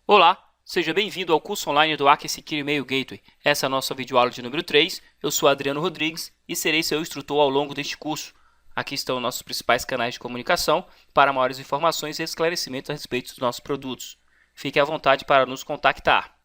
Olá, seja bem-vindo ao curso online do Hack Secure Email Gateway. Essa é a nossa videoaula de número 3. Eu sou Adriano Rodrigues e serei seu instrutor ao longo deste curso. Aqui estão nossos principais canais de comunicação para maiores informações e esclarecimentos a respeito dos nossos produtos. Fique à vontade para nos contactar.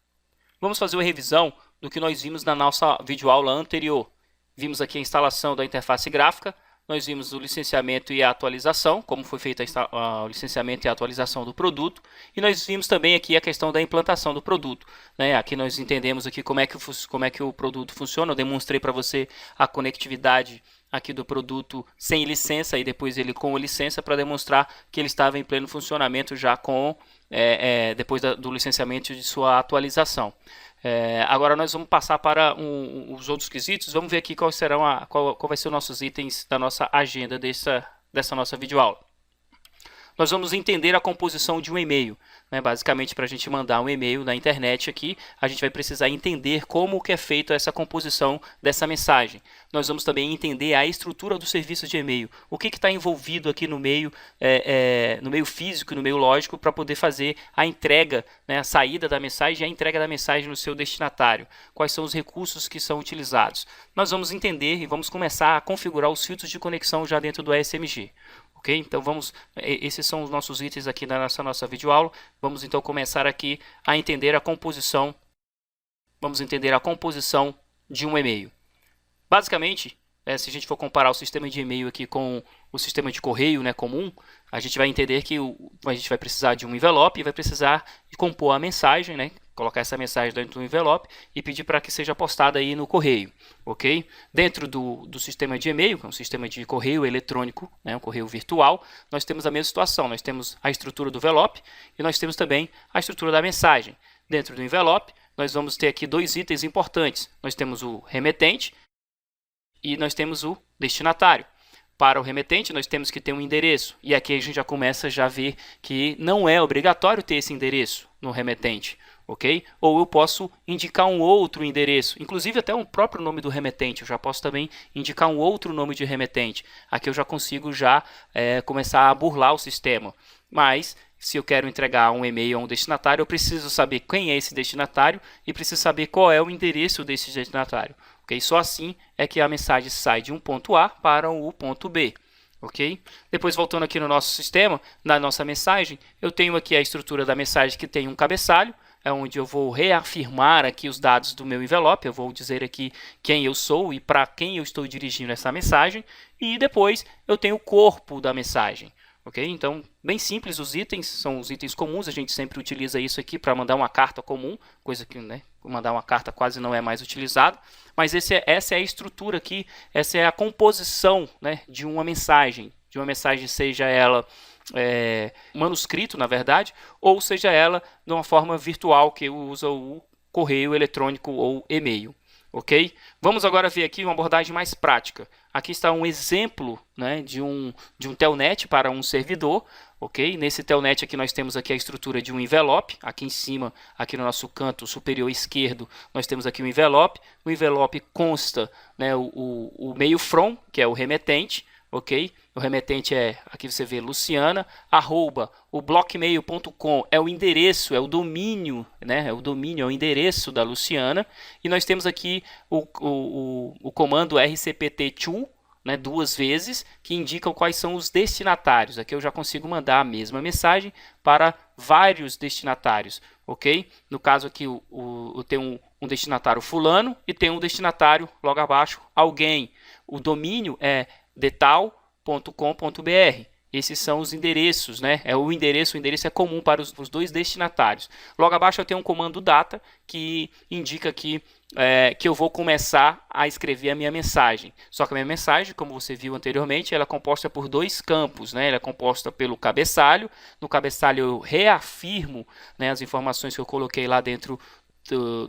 Vamos fazer uma revisão do que nós vimos na nossa videoaula anterior. Vimos aqui a instalação da interface gráfica, nós vimos o licenciamento e a atualização, como foi feito o licenciamento e a atualização do produto, e nós vimos também aqui a questão da implantação do produto, né? Aqui nós entendemos aqui como é que o produto funciona. Eu demonstrei para você a conectividade aqui do produto sem licença e depois ele com licença, para demonstrar que ele estava em pleno funcionamento já com depois do licenciamento de sua atualização. Agora nós vamos passar para os outros quesitos. Vamos ver aqui qual vai ser os nossos itens da nossa agenda dessa nossa videoaula. Nós vamos entender a composição de um e-mail, né? Basicamente, para a gente mandar um e-mail na internet aqui, a gente vai precisar entender como que é feita essa composição dessa mensagem. Nós vamos também entender a estrutura do serviço de e-mail, o que está envolvido aqui no meio físico e no meio lógico, para poder fazer a entrega, né, a saída da mensagem e a entrega da mensagem no seu destinatário. Quais são os recursos que são utilizados. Nós vamos entender e vamos começar a configurar os filtros de conexão já dentro do ASMG. Ok? Então esses são os nossos itens aqui na nossa videoaula. Vamos então começar aqui a entender a composição. Vamos entender a composição de um e-mail. Basicamente, se a gente for comparar o sistema de e-mail aqui com o sistema de correio, né, comum, a gente vai entender que a gente vai precisar de um envelope e vai precisar de compor a mensagem, né, colocar essa mensagem dentro do envelope e pedir para que seja postada aí no correio, ok? Dentro do sistema de e-mail, que é um sistema de correio eletrônico, né, um correio virtual, nós temos a mesma situação. Nós temos a estrutura do envelope e nós temos também a estrutura da mensagem. Dentro do envelope, nós vamos ter aqui dois itens importantes. Nós temos o remetente e nós temos o destinatário. Para o remetente, nós temos que ter um endereço. E aqui a gente já começa a ver que não é obrigatório ter esse endereço no remetente. Ok? Ou eu posso indicar um outro endereço, inclusive até o próprio nome do remetente. Eu já posso também indicar um outro nome de remetente. Aqui eu já consigo começar a burlar o sistema. Mas se eu quero entregar um e-mail a um destinatário, eu preciso saber quem é esse destinatário e preciso saber qual é o endereço desse destinatário. Okay? Só assim é que a mensagem sai de um ponto A para o ponto B. Okay? Depois, voltando aqui no nosso sistema, na nossa mensagem, eu tenho aqui a estrutura da mensagem que tem um cabeçalho, onde eu vou reafirmar aqui os dados do meu envelope. Eu vou dizer aqui quem eu sou e para quem eu estou dirigindo essa mensagem. E depois eu tenho o corpo da mensagem. Ok? Então, bem simples os itens, são os itens comuns. A gente sempre utiliza isso aqui para mandar uma carta comum, coisa que, né, mandar uma carta quase não é mais utilizado. Mas essa é a estrutura aqui, essa é a composição, né, de uma mensagem, seja ela manuscrito, na verdade, ou seja ela de uma forma virtual, que usa o correio eletrônico ou e-mail. Ok? Vamos agora ver aqui uma abordagem mais prática. Aqui está um exemplo, né, de um telnet para um servidor. Ok? Nesse telnet aqui nós temos aqui a estrutura de um envelope. Aqui em cima, aqui no nosso canto superior esquerdo, nós temos aqui um envelope. O envelope consta, né, o meio from, que é o remetente. Ok? O remetente aqui você vê Luciana, o blockmail.com é o endereço, é o domínio, né? É o endereço da Luciana. E nós temos aqui o comando rcpt-to, né, 2 vezes, que indicam quais são os destinatários. Aqui eu já consigo mandar a mesma mensagem para vários destinatários. Ok? No caso aqui eu tenho um destinatário fulano e tem um destinatário logo abaixo, alguém. O domínio é detal.com.br. Esses são os endereços, né? O endereço é comum para os dois destinatários. Logo abaixo eu tenho um comando data que indica que eu vou começar a escrever a minha mensagem. Só que a minha mensagem, como você viu anteriormente, ela é composta por 2 campos, né? Ela é composta pelo cabeçalho. No cabeçalho eu reafirmo, né, as informações que eu coloquei lá dentro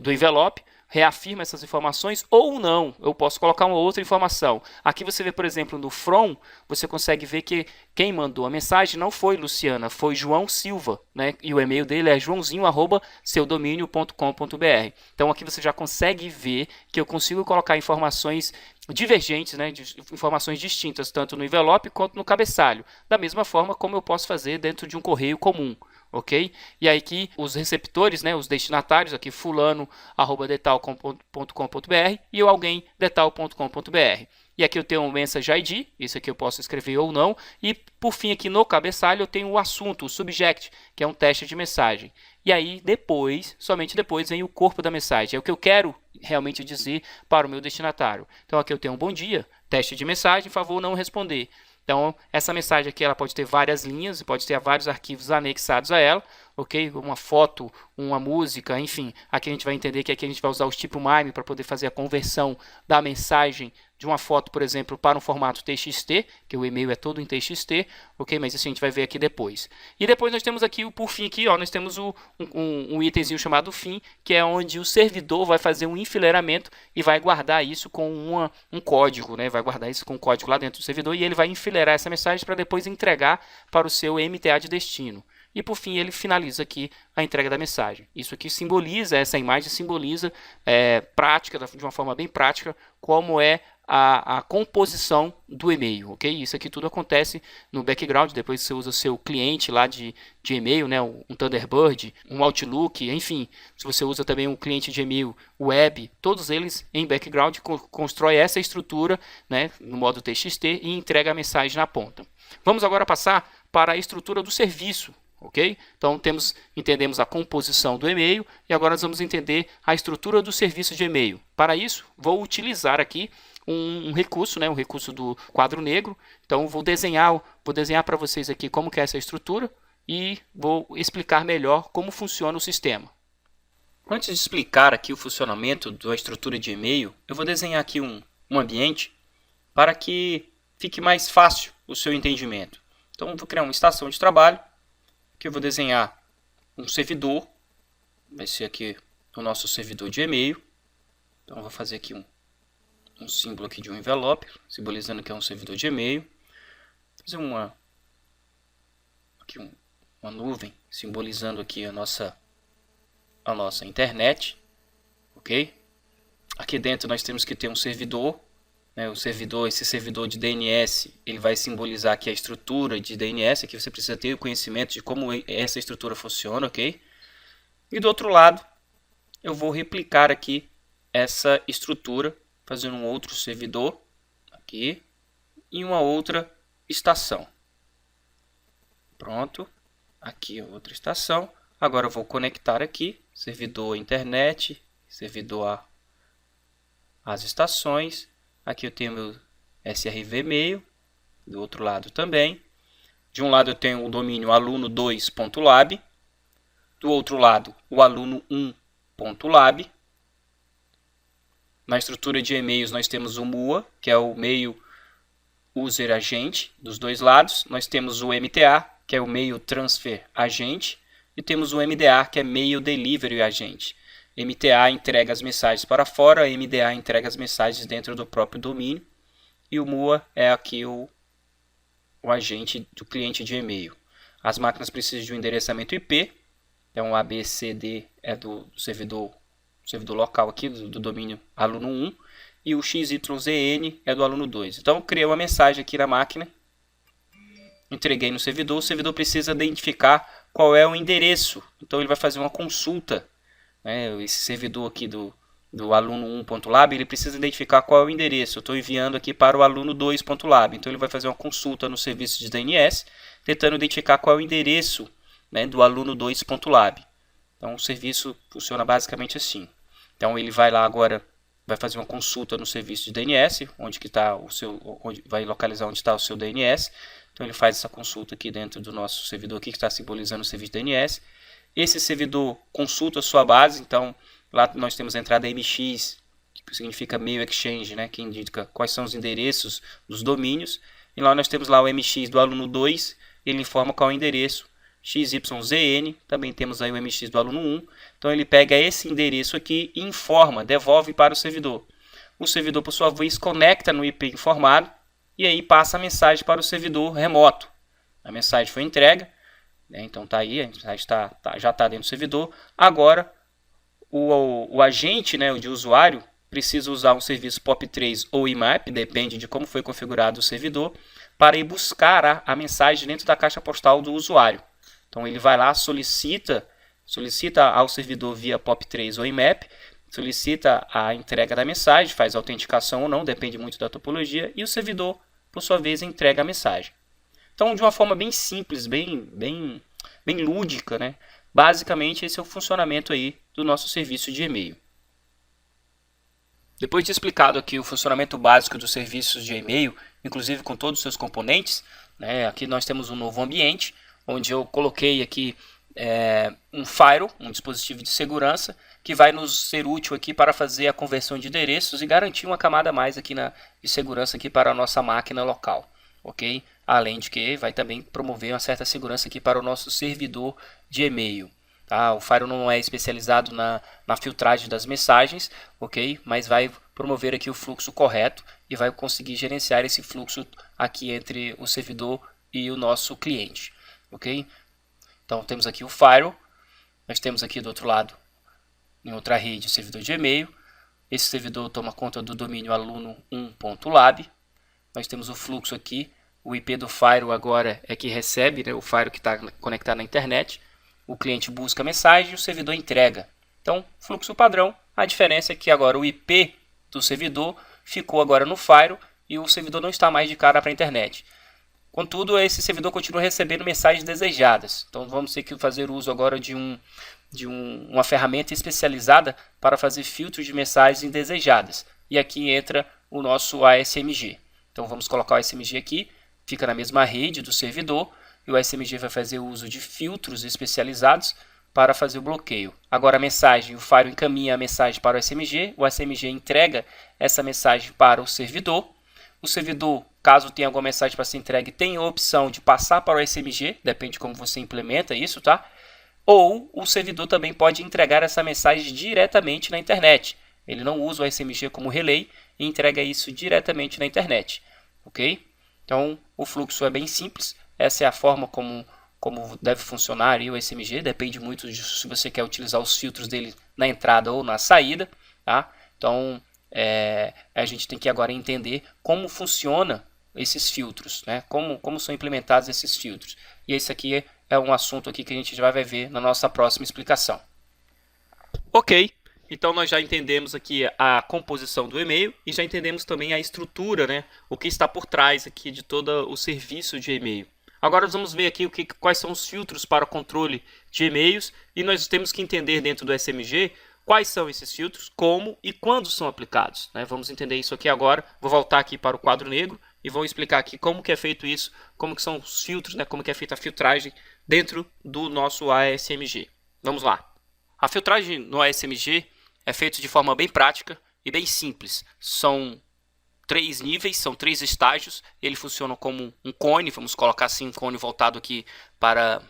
do envelope. Reafirma essas informações ou não, eu posso colocar uma outra informação. Aqui você vê, por exemplo, no from, você consegue ver que quem mandou a mensagem não foi Luciana, foi João Silva, né? E o e-mail dele é joãozinho@seudomínio.com.br. Então aqui você já consegue ver que eu consigo colocar informações divergentes, né? Informações distintas, tanto no envelope quanto no cabeçalho, da mesma forma como eu posso fazer dentro de um correio comum. ok? E aí que os receptores, né, os destinatários, aqui fulano@detal.com.br e o alguém detal.com.br. E aqui eu tenho um message ID, isso aqui eu posso escrever ou não. E por fim aqui no cabeçalho eu tenho o assunto, o subject, que é um teste de mensagem. E aí depois, somente depois, vem o corpo da mensagem. É o que eu quero realmente dizer para o meu destinatário. Então aqui eu tenho um bom dia, teste de mensagem, favor não responder. Então, essa mensagem aqui ela pode ter várias linhas, pode ter vários arquivos anexados a ela, ok? Uma foto, uma música, enfim. Aqui a gente vai entender que aqui a gente vai usar os tipo MIME para poder fazer a conversão da mensagem de uma foto, por exemplo, para um formato TXT, que o e-mail é todo em TXT, ok? Mas isso a gente vai ver aqui depois. E depois nós temos aqui, por fim, aqui, ó, nós temos um itemzinho chamado fim, que é onde o servidor vai fazer um enfileiramento e vai guardar isso com um código, né? Vai guardar isso com um código lá dentro do servidor e ele vai enfileirar essa mensagem para depois entregar para o seu MTA de destino. E por fim ele finaliza aqui a entrega da mensagem. Isso aqui simboliza, essa imagem simboliza prática, de uma forma bem prática, como é a composição do e-mail, ok? Isso aqui tudo acontece no background, depois você usa o seu cliente lá de e-mail, né? Um Thunderbird, um Outlook, enfim. Se você usa também um cliente de e-mail web, todos eles em background constrói essa estrutura, né? No modo TXT e entrega a mensagem na ponta. Vamos agora passar para a estrutura do serviço. Ok? Então entendemos a composição do e-mail e agora nós vamos entender a estrutura do serviço de e-mail. Para isso, vou utilizar aqui um recurso, né? Um recurso do quadro negro. Então vou desenhar para vocês aqui como que é essa estrutura e vou explicar melhor como funciona o sistema. Antes de explicar aqui o funcionamento da estrutura de e-mail, eu vou desenhar aqui um ambiente para que fique mais fácil o seu entendimento. Então eu vou criar uma estação de trabalho. Aqui eu vou desenhar um servidor, vai ser aqui o nosso servidor de e-mail. Então eu vou fazer aqui um símbolo aqui de um envelope, simbolizando que é um servidor de e-mail. Fazer uma nuvem, simbolizando aqui a nossa internet, ok? Aqui dentro nós temos que ter um servidor. Esse servidor de DNS, ele vai simbolizar aqui a estrutura de DNS. Aqui você precisa ter o conhecimento de como essa estrutura funciona, ok? E do outro lado, eu vou replicar aqui essa estrutura, fazendo um outro servidor aqui e uma outra estação. Pronto, aqui a outra estação. Agora eu vou conectar aqui, servidor internet, servidor às estações. Aqui eu tenho meu SRV e-mail, do outro lado também. De um lado eu tenho o domínio aluno2.lab, do outro lado o aluno1.lab. Na estrutura de e-mails nós temos o MUA, que é o Mail User Agent, dos dois lados. Nós temos o MTA, que é o Mail Transfer Agent, e temos o MDA, que é Mail Delivery Agent. MTA entrega as mensagens para fora, MDA entrega as mensagens dentro do próprio domínio e o MUA é aqui o agente do cliente de e-mail. As máquinas precisam de um endereçamento IP, então o ABCD é do servidor local aqui do domínio aluno 1 e o XYZN é do aluno 2. Então eu criei uma mensagem aqui na máquina, entreguei no servidor, o servidor precisa identificar qual é o endereço, então ele vai fazer uma consulta. Esse servidor aqui do aluno1.lab, ele precisa identificar qual é o endereço. Eu estou enviando aqui para o aluno2.lab. Então ele vai fazer uma consulta no serviço de DNS, tentando identificar qual é o endereço, né, do aluno2.lab. Então o serviço funciona basicamente assim. Então ele vai lá agora, vai fazer uma consulta no serviço de DNS, vai localizar onde está o seu DNS. Então ele faz essa consulta aqui dentro do nosso servidor aqui, que está simbolizando o serviço de DNS. Esse servidor consulta a sua base, então lá nós temos a entrada MX, que significa Mail Exchange, né, que indica quais são os endereços dos domínios. E lá nós temos lá o MX do aluno 2, ele informa qual é o endereço. XYZN, também temos aí o MX do aluno 1. Então ele pega esse endereço aqui e informa, devolve para o servidor. O servidor, por sua vez, conecta no IP informado e aí passa a mensagem para o servidor remoto. A mensagem foi entregue. Então tá aí, a mensagem já está dentro do servidor. Agora o agente, né, o de usuário, precisa usar um serviço POP3 ou IMAP, depende de como foi configurado o servidor, para ir buscar a mensagem dentro da caixa postal do usuário. Então ele vai lá, solicita ao servidor via POP3 ou IMAP, solicita a entrega da mensagem, faz autenticação ou não, depende muito da topologia, e o servidor, por sua vez, entrega a mensagem. Então, de uma forma bem simples, bem lúdica, né? Basicamente, esse é o funcionamento aí do nosso serviço de e-mail. Depois de explicado aqui o funcionamento básico dos serviços de e-mail, inclusive com todos os seus componentes, né? Aqui nós temos um novo ambiente, onde eu coloquei aqui um firewall, um dispositivo de segurança, que vai nos ser útil aqui para fazer a conversão de endereços e garantir uma camada a mais aqui de segurança aqui para a nossa máquina local. Ok? Além de que vai também promover uma certa segurança aqui para o nosso servidor de e-mail. Tá? O firewall não é especializado na filtragem das mensagens, ok? Mas vai promover aqui o fluxo correto e vai conseguir gerenciar esse fluxo aqui entre o servidor e o nosso cliente, ok? Então temos aqui o firewall, nós temos aqui do outro lado, em outra rede, o servidor de e-mail. Esse servidor toma conta do domínio aluno1.lab. Nós temos o fluxo aqui, o IP do firewall agora é que recebe, né, o firewall que está conectado na internet. O cliente busca a mensagem e o servidor entrega. Então, fluxo padrão, a diferença é que agora o IP do servidor ficou agora no firewall e o servidor não está mais de cara para a internet. Contudo, esse servidor continua recebendo mensagens desejadas. Então, vamos ter que fazer uso agora de uma ferramenta especializada para fazer filtros de mensagens indesejadas. E aqui entra o nosso ASMG. Então, vamos colocar o ASMG aqui, fica na mesma rede do servidor, e o ASMG vai fazer uso de filtros especializados para fazer o bloqueio. Agora a mensagem, o firewall encaminha a mensagem para o ASMG entrega essa mensagem para o servidor. O servidor, caso tenha alguma mensagem para ser entregue, tem a opção de passar para o ASMG, depende de como você implementa isso, tá? Ou o servidor também pode entregar essa mensagem diretamente na internet. Ele não usa o ASMG como relay e entrega isso diretamente na internet, ok? Então, o fluxo é bem simples. Essa é a forma como deve funcionar o ASMG. Depende muito de se você quer utilizar os filtros dele na entrada ou na saída, tá? Então, a gente tem que agora entender como funciona esses filtros, né? Como são implementados esses filtros. E esse aqui é um assunto aqui que a gente já vai ver na nossa próxima explicação. Ok. Então nós já entendemos aqui a composição do e-mail e já entendemos também a estrutura, né? O que está por trás aqui de todo o serviço de e-mail. Agora nós vamos ver aqui quais são os filtros para o controle de e-mails e nós temos que entender dentro do SMG quais são esses filtros, como e quando são aplicados, né? Vamos entender isso aqui agora. Vou voltar aqui para o quadro negro e vou explicar aqui como que é feito isso, como que são os filtros, né? Como que é feita a filtragem dentro do nosso ASMG. Vamos lá. A filtragem no ASMG é feita de forma bem prática e bem simples. São 3 níveis, são 3 estágios. Ele funciona como um cone, vamos colocar assim um cone voltado aqui para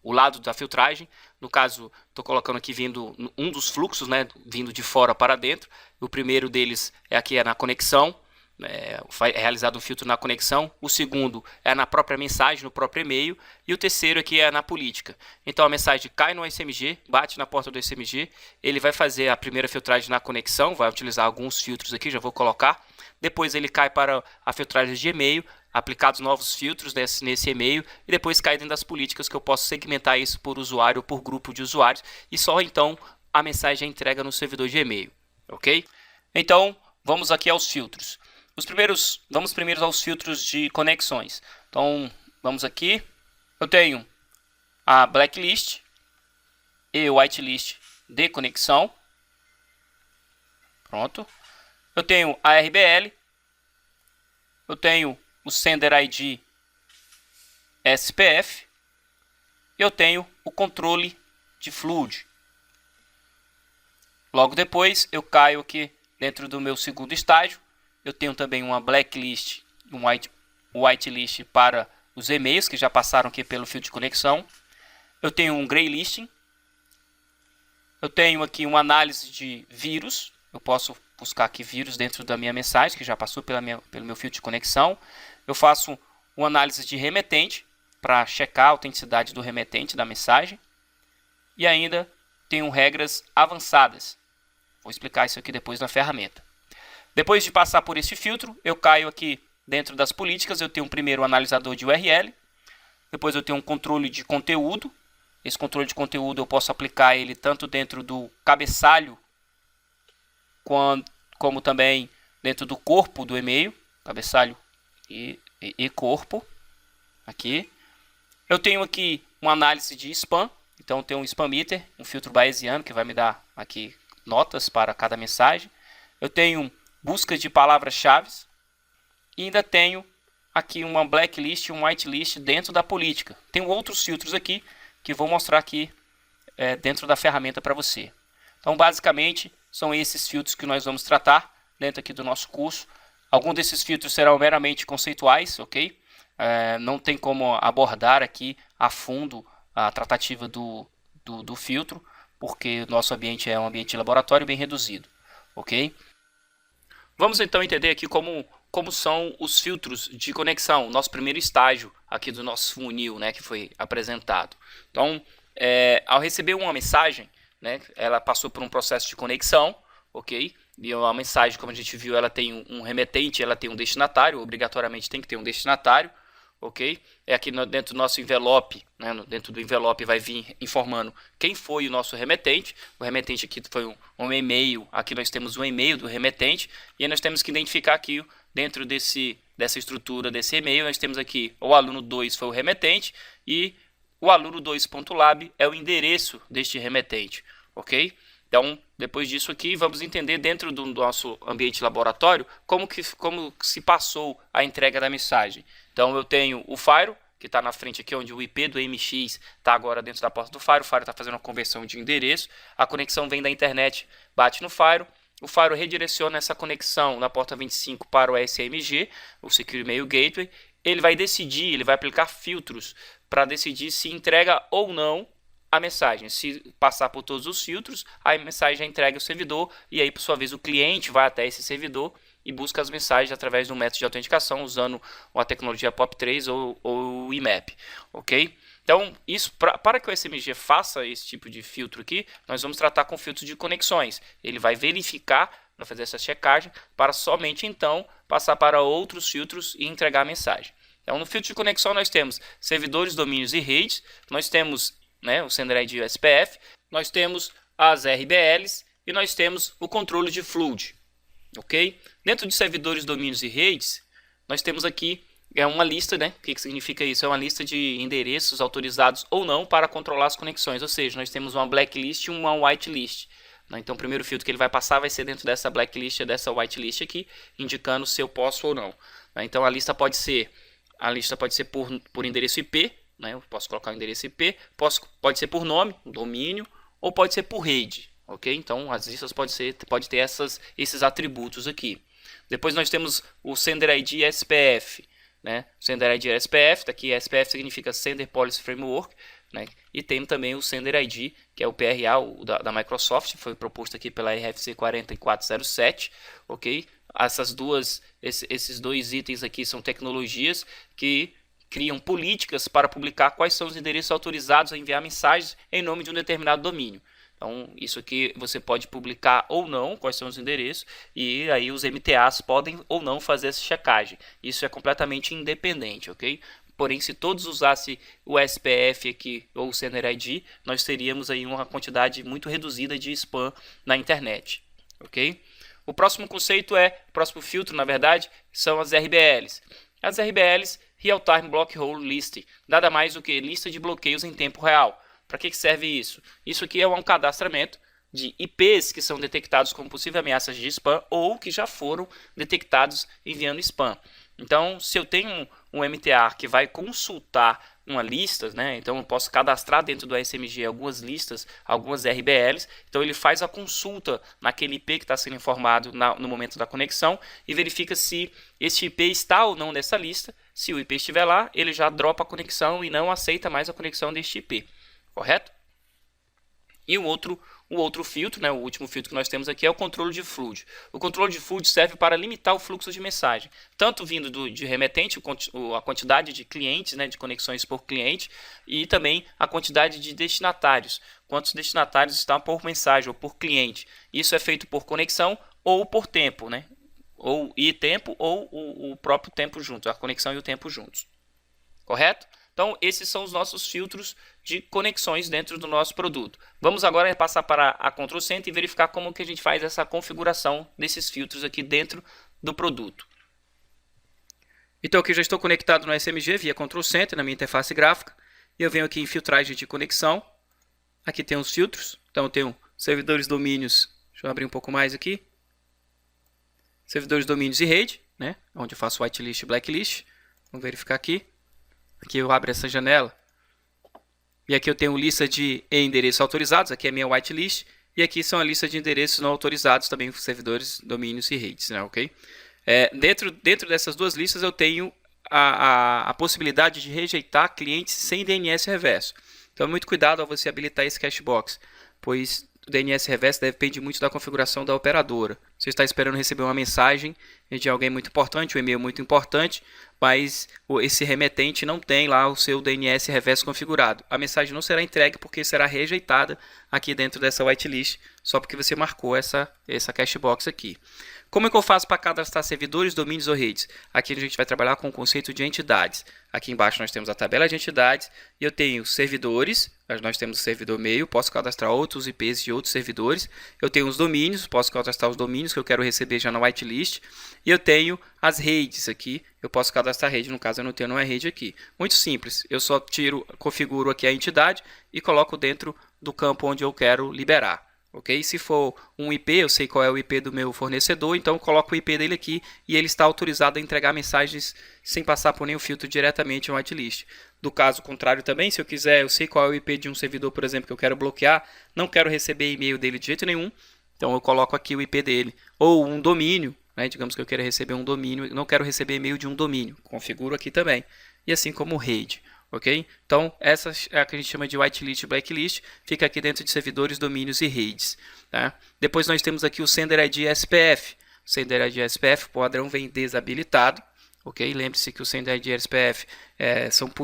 o lado da filtragem. No caso, estou colocando aqui vindo um dos fluxos, né, vindo de fora para dentro. O primeiro deles é na conexão. É realizado um filtro na conexão, o segundo é na própria mensagem, no próprio e-mail, e o terceiro aqui é na política. Então a mensagem cai no SMG, bate na porta do SMG, ele vai fazer a primeira filtragem na conexão, vai utilizar alguns filtros aqui, já vou colocar, depois ele cai para a filtragem de e-mail, aplicados novos filtros nesse e-mail, e depois cai dentro das políticas que eu posso segmentar isso por usuário ou por grupo de usuários, e só então a mensagem é entrega no servidor de e-mail, ok? Então vamos aqui aos filtros. Vamos primeiro aos filtros de conexões. Então, vamos aqui. Eu tenho a blacklist e o whitelist de conexão. Pronto. Eu tenho a RBL. Eu tenho o Sender ID SPF. E eu tenho o controle de flood. Logo depois, eu caio aqui dentro do meu segundo estágio. Eu tenho também uma blacklist, um whitelist para os e-mails que já passaram aqui pelo filtro de conexão. Eu tenho um grey listing. Eu tenho aqui uma análise de vírus. Eu posso buscar aqui vírus dentro da minha mensagem, que já passou pelo meu filtro de conexão. Eu faço uma análise de remetente, para checar a autenticidade do remetente da mensagem. E ainda tenho regras avançadas. Vou explicar isso aqui depois na ferramenta. Depois de passar por esse filtro, eu caio aqui dentro das políticas. Eu tenho primeiro o analisador de URL. Depois eu tenho um controle de conteúdo. Esse controle de conteúdo eu posso aplicar ele tanto dentro do cabeçalho como também dentro do corpo do e-mail, cabeçalho e corpo. Aqui eu tenho aqui uma análise de spam, então eu tenho um spam meter, um filtro bayesiano que vai me dar aqui notas para cada mensagem. Eu tenho busca de palavras-chave e ainda tenho aqui uma blacklist e um whitelist dentro da política. Tenho outros filtros aqui que vou mostrar aqui dentro da ferramenta para você. Então, basicamente, são esses filtros que nós vamos tratar dentro aqui do nosso curso. Alguns desses filtros serão meramente conceituais, ok? Não tem como abordar aqui a fundo a tratativa do filtro, porque o nosso ambiente é um ambiente de laboratório bem reduzido, ok? Vamos então entender aqui como são os filtros de conexão, nosso primeiro estágio aqui do nosso funil, né, que foi apresentado. Então, ao receber uma mensagem, né, ela passou por um processo de conexão, ok? E a mensagem, como a gente viu, ela tem um remetente, ela tem um destinatário, obrigatoriamente tem que ter um destinatário, ok? Aqui dentro do nosso envelope, né, dentro do envelope vai vir informando quem foi o nosso remetente. O remetente aqui foi um e-mail, aqui nós temos um e-mail do remetente, e aí nós temos que identificar aqui dentro dessa estrutura desse e-mail, nós temos aqui o aluno 2 foi o remetente e o aluno 2.lab é o endereço deste remetente, ok? Então, depois disso aqui, vamos entender dentro do nosso ambiente laboratório como se passou a entrega da mensagem. Então, eu tenho o Fire, que está na frente aqui, onde o IP do MX está agora dentro da porta do Fire. O Fire está fazendo uma conversão de endereço. A conexão vem da internet, bate no Fire. O Fire redireciona essa conexão na porta 25 para o SMG, o Secure Mail Gateway. Ele vai decidir, ele vai aplicar filtros para decidir se entrega ou não a mensagem. Se passar por todos os filtros, a mensagem é entregue ao servidor e aí, por sua vez, o cliente vai até esse servidor e busca as mensagens através do método de autenticação usando a tecnologia POP3 ou o IMAP, ok? Então, isso para que o SMG faça esse tipo de filtro aqui, nós vamos tratar com filtro de conexões. Ele vai verificar, vai fazer essa checagem, para somente então passar para outros filtros e entregar a mensagem. Então, no filtro de conexão nós temos servidores, domínios e redes, nós temos, né, o Sender ID e o SPF, nós temos as RBLs e nós temos o controle de flood, ok? Dentro de servidores, domínios e redes, nós temos aqui uma lista, né? O que significa isso? É uma lista de endereços autorizados ou não para controlar as conexões, ou seja, nós temos uma blacklist e uma whitelist. Então, o primeiro filtro que ele vai passar vai ser dentro dessa blacklist e dessa whitelist aqui, indicando se eu posso ou não. Então, a lista pode ser por endereço IP, né? Eu posso colocar o endereço IP, pode ser por nome, domínio, ou pode ser por rede, ok? Então, as listas pode ter esses atributos aqui. Depois nós temos o Sender ID e SPF, né? Sender ID e SPF, daqui SPF significa Sender Policy Framework, né? E tem também o Sender ID, que é o PRA da Microsoft, foi proposto aqui pela RFC 40407, ok? Esses dois itens aqui são tecnologias que criam políticas para publicar quais são os endereços autorizados a enviar mensagens em nome de um determinado domínio. Então, isso aqui você pode publicar ou não quais são os endereços e aí os MTAs podem ou não fazer essa checagem. Isso é completamente independente, ok? Porém, se todos usassem o SPF aqui ou o Sender ID, nós teríamos aí uma quantidade muito reduzida de spam na internet, ok? O próximo filtro, na verdade, são as RBLs. As RBLs, Real Time Block Hole List, nada mais do que lista de bloqueios em tempo real. Para que serve isso? Isso aqui é um cadastramento de IPs que são detectados como possíveis ameaças de spam ou que já foram detectados enviando spam. Então, se eu tenho um MTA que vai consultar uma lista, né? Então eu posso cadastrar dentro do SMG algumas listas, algumas RBLs. Então ele faz a consulta naquele IP que está sendo informado no momento da conexão e verifica se esse IP está ou não nessa lista. Se o IP estiver lá, ele já dropa a conexão e não aceita mais a conexão deste IP. Correto? E o outro filtro, né, o último filtro que nós temos aqui é o controle de flood. O controle de flood serve para limitar o fluxo de mensagem, tanto vindo de remetente, a quantidade de clientes, né, de conexões por cliente, e também a quantidade de destinatários, quantos destinatários estão por mensagem ou por cliente. Isso é feito por conexão ou por tempo, né, ou tempo ou o próprio tempo junto, a conexão e o tempo juntos. Correto? Então, esses são os nossos filtros de conexões dentro do nosso produto. Vamos agora passar para a Control Center e verificar como que a gente faz essa configuração desses filtros aqui dentro do produto. Então, aqui eu já estou conectado no SMG via Control Center, na minha interface gráfica. E eu venho aqui em filtragem de conexão. Aqui tem os filtros. Então, eu tenho servidores, domínios. Deixa eu abrir um pouco mais aqui. Servidores, domínios e rede, né? Onde eu faço whitelist e blacklist. Vamos verificar aqui. Aqui eu abro essa janela. E aqui eu tenho lista de endereços autorizados. Aqui é a minha whitelist. E aqui são a lista de endereços não autorizados, também servidores, domínios e redes, né? Ok? Dentro dessas duas listas eu tenho a possibilidade de rejeitar clientes sem DNS reverso. Então, muito cuidado ao você habilitar esse cashbox, pois o DNS reverso depende muito da configuração da operadora. Você está esperando receber uma mensagem de alguém muito importante, um e-mail muito importante, mas esse remetente não tem lá o seu DNS reverso configurado. A mensagem não será entregue porque será rejeitada aqui dentro dessa whitelist, só porque você marcou essa cashbox aqui. Como é que eu faço para cadastrar servidores, domínios ou redes? Aqui a gente vai trabalhar com o conceito de entidades. Aqui embaixo nós temos a tabela de entidades e eu tenho servidores, nós temos o servidor e-mail, posso cadastrar outros IPs de outros servidores. Eu tenho os domínios, posso cadastrar os domínios que eu quero receber já na whitelist. E eu tenho as redes aqui, eu posso cadastrar rede, no caso eu não tenho nenhuma rede aqui. Muito simples, eu só configuro aqui a entidade e coloco dentro do campo onde eu quero liberar. Ok? Se for um IP, eu sei qual é o IP do meu fornecedor, então eu coloco o IP dele aqui e ele está autorizado a entregar mensagens sem passar por nenhum filtro diretamente no whitelist. Do caso contrário também, se eu quiser, eu sei qual é o IP de um servidor, por exemplo, que eu quero bloquear, não quero receber e-mail dele de jeito nenhum, então eu coloco aqui o IP dele. Ou um domínio, né? Digamos que eu quero receber um domínio, não quero receber e-mail de um domínio, configuro aqui também. E assim como rede. Ok? Então, essa é a que a gente chama de whitelist e blacklist, fica aqui dentro de servidores, domínios e redes. Tá? Depois nós temos aqui o Sender ID SPF. O Sender ID SPF, o padrão vem desabilitado. Ok? Lembre-se que o Sender ID SPF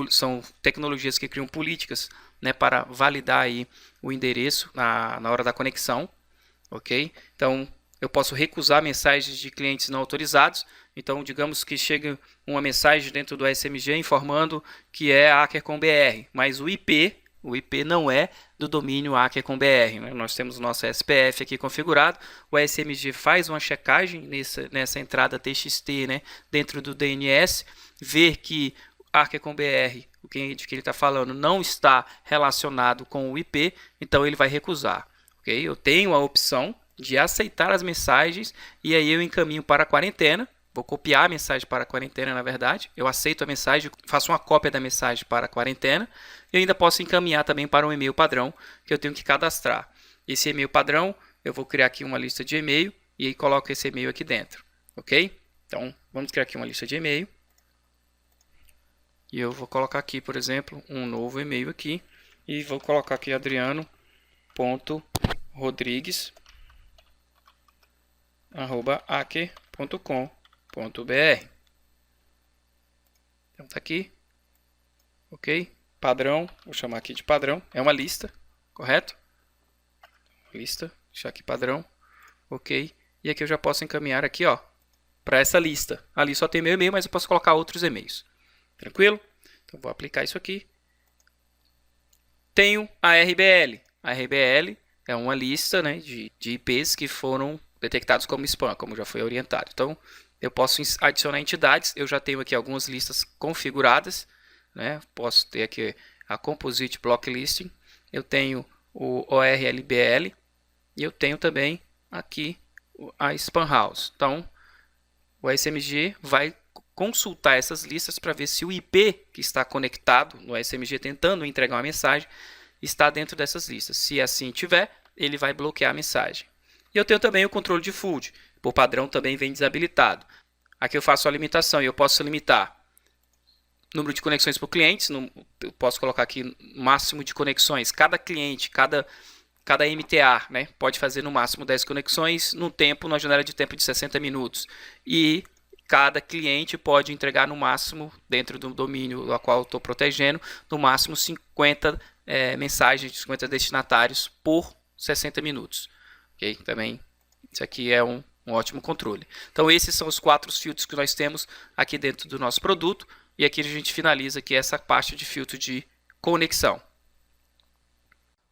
são tecnologias que criam políticas, né, para validar aí o endereço na hora da conexão. Ok? Então, eu posso recusar mensagens de clientes não autorizados. Então, digamos que chegue uma mensagem dentro do SMG informando que é Aker.com.br, mas o IP não é do domínio Aker.com.br. Né? Nós temos o nosso SPF aqui configurado, o SMG faz uma checagem nessa entrada TXT, né, dentro do DNS, ver que Aker.com.br, de que ele está falando, não está relacionado com o IP, então ele vai recusar. Okay? Eu tenho a opção de aceitar as mensagens e aí eu encaminho para a quarentena. Vou copiar a mensagem para a quarentena, na verdade. Eu aceito a mensagem, faço uma cópia da mensagem para a quarentena. E ainda posso encaminhar também para um e-mail padrão que eu tenho que cadastrar. Esse e-mail padrão, eu vou criar aqui uma lista de e-mail e aí coloco esse e-mail aqui dentro. Ok? Então, vamos criar aqui uma lista de e-mail. E eu vou colocar aqui, por exemplo, um novo e-mail aqui. E vou colocar aqui adriano.rodrigues@aker.com.br. Então tá aqui, ok? Padrão, vou chamar aqui de padrão, é uma lista, correto? Lista, deixar aqui padrão, ok? E aqui eu já posso encaminhar aqui, ó, para essa lista. Ali só tem meu e-mail, mas eu posso colocar outros e-mails. Tranquilo? Então vou aplicar isso aqui. Tenho a RBL. A RBL é uma lista, né, de IPs que foram detectados como spam, como já foi orientado. Então, eu posso adicionar entidades. Eu já tenho aqui algumas listas configuradas, né? Posso ter aqui a Composite Block Listing. Eu tenho o ORLBL e eu tenho também aqui a Spam House. Então, o SMG vai consultar essas listas para ver se o IP que está conectado no SMG tentando entregar uma mensagem está dentro dessas listas. Se assim tiver, ele vai bloquear a mensagem. E eu tenho também o controle de FUD. Por padrão também vem desabilitado. Aqui eu faço a limitação e eu posso limitar número de conexões por clientes. Eu posso colocar aqui máximo de conexões. Cada cliente, cada MTA, né, pode fazer no máximo 10 conexões numa janela de tempo de 60 minutos. E cada cliente pode entregar no máximo, dentro do domínio do qual eu estou protegendo, no máximo 50 mensagens de 50 destinatários por 60 minutos. Okay? Também isso aqui é um ótimo controle. Então esses são os 4 filtros que nós temos aqui dentro do nosso produto. E aqui a gente finaliza aqui essa parte de filtro de conexão.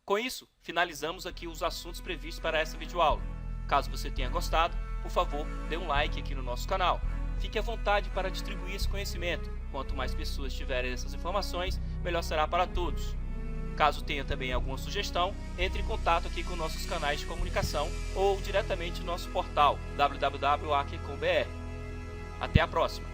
Com isso, finalizamos aqui os assuntos previstos para essa videoaula. Caso você tenha gostado, por favor, dê um like aqui no nosso canal. Fique à vontade para distribuir esse conhecimento. Quanto mais pessoas tiverem essas informações, melhor será para todos. Caso tenha também alguma sugestão, entre em contato aqui com nossos canais de comunicação ou diretamente no nosso portal www.acre.com.br. Até a próxima!